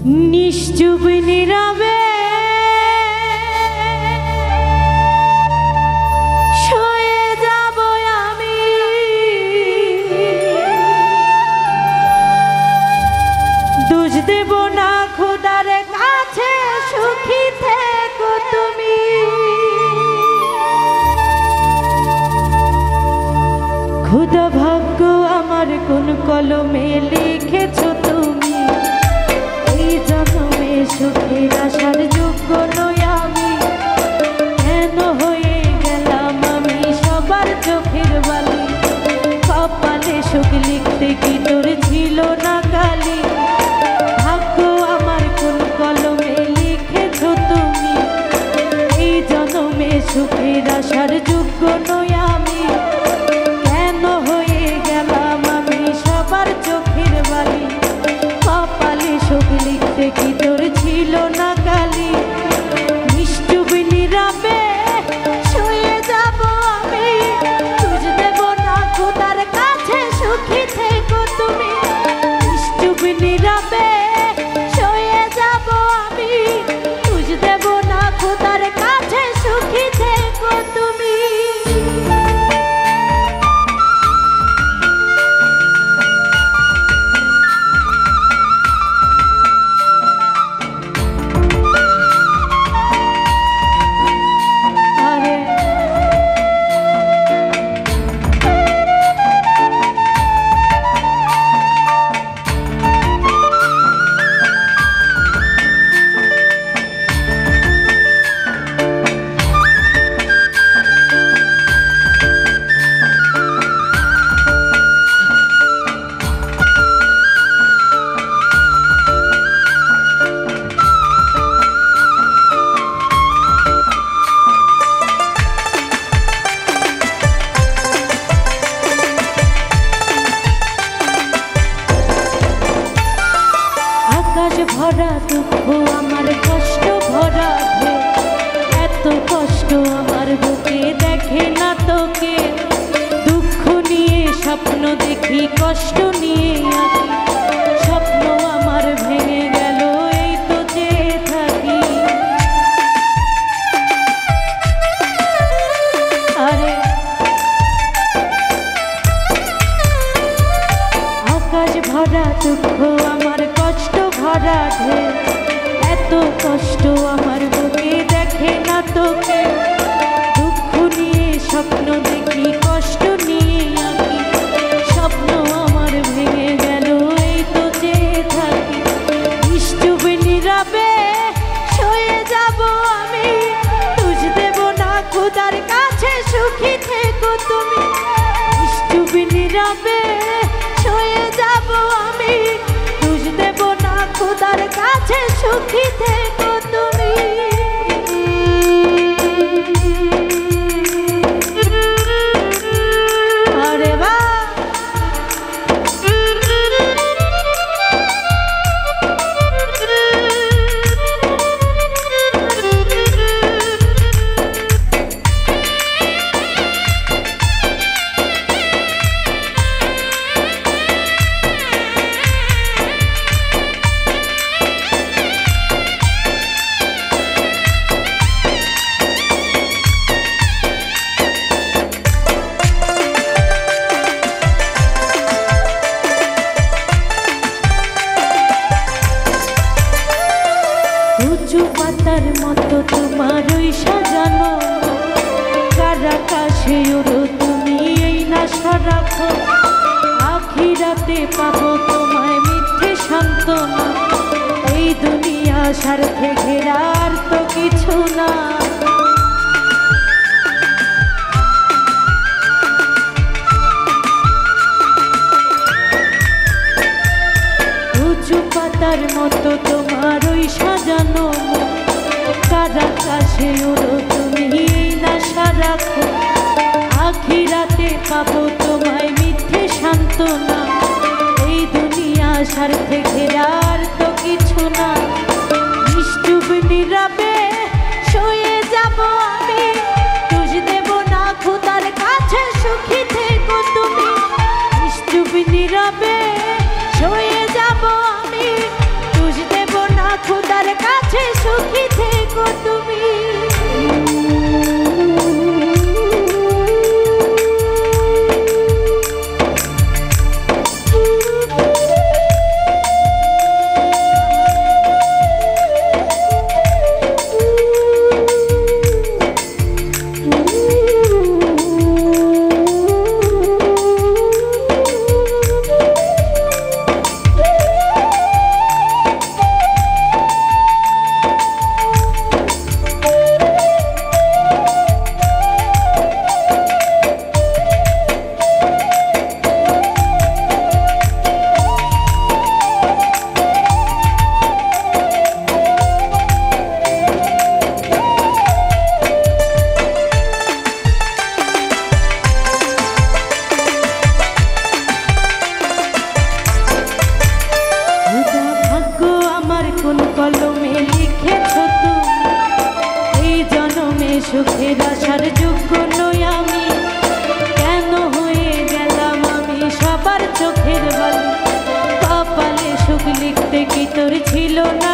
নিশ্চুপ নীরবে শুয়ে যাব আমি, দোষ দেব না খোদার কাছে, সুখী থেকো তুমি। খোদা ভাগ্য আমার কোন কলমে লিখেছো তুমি, এই জন্মে সুখের আসার যোগ্য নই আমি। কেন হয়ে গেলাম আমি সবার চোখের বালি, কপালে সুখ লিখতে কি তোর ছিল না কালি। ভাগ্য আমার কোন কলমে লিখেছো তুমি, এই জন্মে সুখের আসার যোগ্য নই আমি। কেন হয়ে গেলাম আমি সবার চোখের বালি, কপালে সুখ লিখতে কি তোর ছিল না কালি। নিশ্চুপ নীরবে শুয়ে যাব আমি, দোষ দেব না খোদার কাছে, সুখী থেকো তুমি। নিশ্চুপ নীরবে শুয়ে যাব আমি, দোষ দেব না খোদার কাছে, সুখী থেকো তুমি। ভরা দুঃখ আমার কষ্ট ভরা ঢেউ, এত কষ্ট আমার বুকে দেখে না তোকে। দুঃখ নিয়ে স্বপ্ন দেখি, কষ্ট নিয়ে আঁকি, স্বপ্ন আমার ভেঙে গেল এই তো চেয়ে থাকি। আরে আকাশ ভরা দুঃখ আমার কষ্ট ভরা ঢেউ, এত কষ্ট আমার বুকে দেখে না তোকে। দুঃখ নিয়ে স্বপ্ন দেখি, কষ্ট নিয়ে আঁকি, স্বপ্ন আমার ভেঙে গেল এই তো চেয়ে থাকি। নিশ্চুপ নীরবে শুয়ে যাব আমি, দোষ দেব না খোদার কাছে, সুখী থেকো তুমি। নিশ্চুপ নীরবে শুয়ে যাব আমি, দোষ দেব না খোদার কাছে, সুখী থেকো তুমি। আরে বাহ, উঁচু পাতার মতো তোমার ওই সাজানো, কার আকাশে ওড়ো তুমি এই নাশা রাখো। আখিরাতে পাবো তোমায় মিথ্যে সান্ত্বনা, এই দুনিয়া স্বার্থে ঘেরা আর তো কিছু না। উঁচু পাতার মতো তোমার ওই সাজানো, কার আকাশে ওড়ো তুমি এই নাশা রাখো। আখিরাতে পাবো তোমায় মিথ্যে সান্ত্বনা, এই দুনিয়া স্বার্থে ঘেরা আর তো কিছু না। নিশ্চুপ নীরবে শুয়ে যাব আমি, দোষ দেব না খোদার কাছে, সুখী থেকো তুমি। নিশ্চুপ নীরবে শুয়ে যাব আমি, দোষ দেব না ছিল না